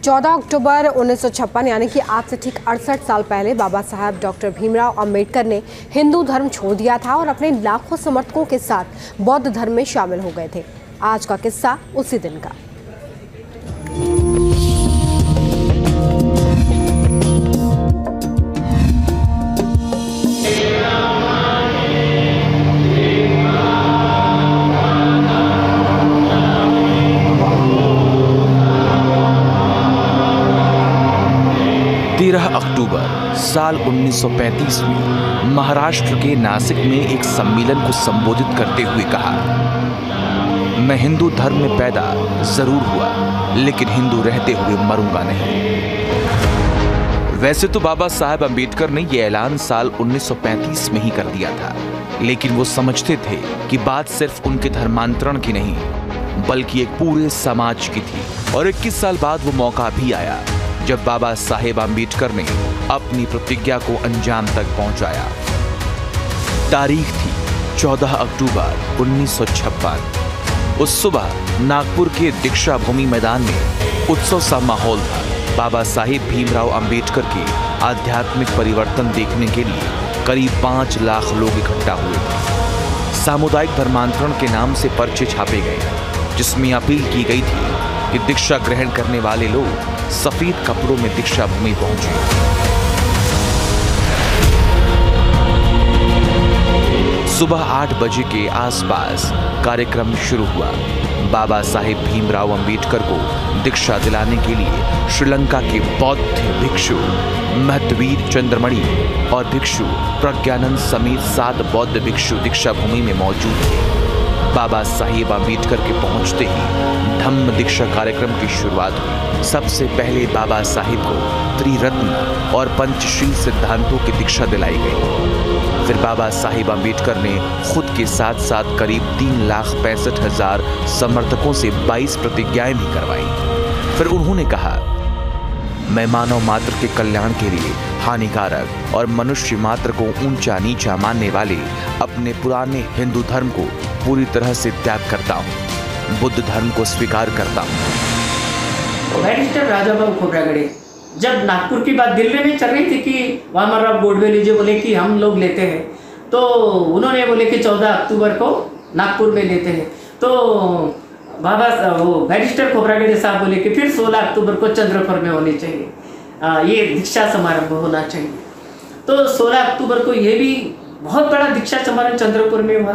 14 अक्टूबर 1956 यानी कि आज से ठीक 68 साल पहले बाबा साहब डॉक्टर भीमराव अंबेडकर ने हिंदू धर्म छोड़ दिया था और अपने लाखों समर्थकों के साथ बौद्ध धर्म में शामिल हो गए थे। आज का किस्सा उसी दिन का। अक्टूबर साल 1935 में महाराष्ट्र के नासिक में एक सम्मेलन को संबोधित करते हुए कहा, मैं हिंदू धर्म में पैदा जरूर हुआ, लेकिन हिंदू रहते हुए मरूंगा नहीं। वैसे तो बाबा साहब अंबेडकर ने यह ऐलान साल 1935 में ही कर दिया था, लेकिन वो समझते थे कि बात सिर्फ उनके धर्मांतरण की नहीं, बल्कि एक पूरे समाज की थी। और 21 साल बाद वो मौका भी आया जब बाबा साहेब अंबेडकर ने अपनी प्रतिज्ञा को अंजाम तक पहुंचाया। तारीख थी 14 अक्टूबर 1956। उस सुबह नागपुर के दीक्षा भूमि मैदान में उत्सव सा माहौल था। बाबा साहेब भीमराव अंबेडकर के आध्यात्मिक परिवर्तन देखने के लिए करीब 5 लाख लोग इकट्ठा हुए थे। सामुदायिक धर्मांतरण के नाम से पर्चे छापे गए, जिसमें अपील की गई थी कि दीक्षा ग्रहण करने वाले लोग सफेद कपड़ों में दीक्षा भूमि पहुंचे। सुबह 8 बजे के आसपास कार्यक्रम शुरू हुआ। बाबा साहेब भीमराव अंबेडकर को दीक्षा दिलाने के लिए श्रीलंका के बौद्ध भिक्षु महतवीर चंद्रमणि और भिक्षु प्रज्ञानंद समेत 7 बौद्ध भिक्षु दीक्षा भूमि में मौजूद थे। बाबा साहेब अंबेडकर के पहुंचते ही धम्म दीक्षा कार्यक्रम की शुरुआत हुई। सबसे पहले बाबा साहेब को त्रिरत्न और पंचशील सिद्धांतों की दीक्षा दिलाई गई। फिर बाबा साहेब अंबेडकर ने खुद के साथ साथ करीब 3,65,000 समर्थकों से 22 प्रतिज्ञाएं भी करवाई। फिर उन्होंने कहा, मैं मानव मात्र के कल्याण के लिए हानिकारक और मनुष्य मात्र को ऊंचा नीचा मानने वाले अपने पुराने हिंदू धर्म को पूरी तरह से त्याग करता हूँ, बुद्ध धर्म को स्वीकार करता हूँ। बैरिस्टर राजाबाबू खोब्रागड़े जब नागपुर की बात दिल्ली में चल रही थी कि वामनराव गोडबोले जी बोले कि हम लोग लेते हैं, तो उन्होंने बोले कि 14 अक्टूबर को नागपुर में लेते हैं। तो वो बैरिस्टर खोब्रागड़े साहब बोले कि फिर 16 अक्टूबर को चंद्रपुर में होनी चाहिए, ये दीक्षा समारोह होना चाहिए। तो 16 अक्टूबर को ये भी बहुत बड़ा दीक्षा समारोह चंद्रपुर में हुआ।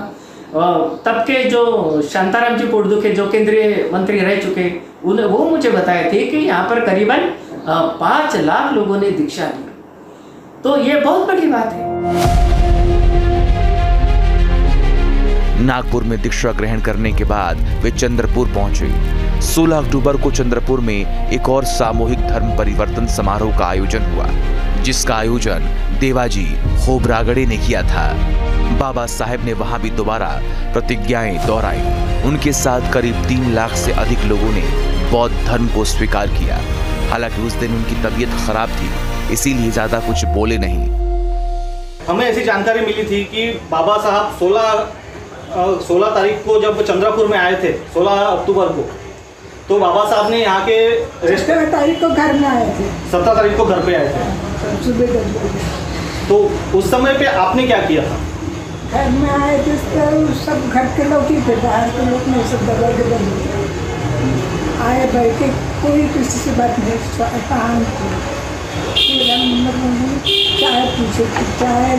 तब के जो शांताराम जी पोड़दुखे जो केंद्रीय मंत्री रह चुके, वो मुझे बताए थे कि यहाँ पर करीबन 5 लाख लोगों ने दीक्षा ली। तो ये बहुत बड़ी बात है। नागपुर में दीक्षा ग्रहण करने के बाद वे चंद्रपुर पहुंचे। 16 अक्टूबर को चंद्रपुर में एक और सामूहिक धर्म परिवर्तन समारोह का आयोजन हुआ, जिसका आयोजन देवाजी खोब्रागड़े ने किया था। बाबा साहेब ने वहां भी दोबारा प्रतिज्ञाएं दोहराई। उनके साथ करीब 3 लाख से अधिक लोगों ने बौद्ध धर्म को स्वीकार किया। हालांकि उस दिन उनकी तबीयत खराब थी, इसीलिए ज्यादा कुछ बोले नहीं। हमें ऐसी जानकारी मिली थी कि बाबा साहब 16 तारीख को जब चंद्रपुर में आए थे, 16 अक्टूबर को, तो बाबा साहब ने यहाँ के 17 तारीख को घर में आए थे। 17 तारीख को घर पे आए थे। सुबह 10 बजे। तो उस समय पे आपने क्या किया था? घर में आए थे तो सब घर के लोग ही थे, बाहर के लोग नहीं, सब दबा के आए बैठे, कोई किसी से बात नहीं। चाय पूछे, चाय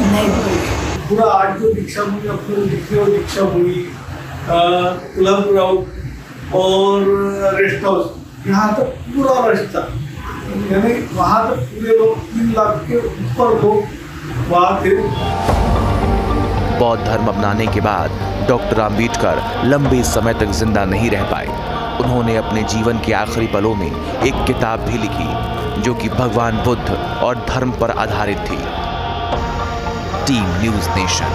नहीं बोली। पूरा 8 जो दीक्षा हुई, अपने दीक्षा हुई क्लब ग्राउंड और रेस्ट हाउस, यहाँ तक पूरा रास्ता, यानी वहाँ तक पूरे लोग 3 लाख के ऊपर लोग वहाँ थे। बौद्ध धर्म अपनाने के बाद डॉक्टर अंबेडकर लंबे समय तक जिंदा नहीं रह पाए। उन्होंने अपने जीवन के आखिरी पलों में एक किताब भी लिखी, जो कि भगवान बुद्ध और धर्म पर आधारित थी। Team news nation.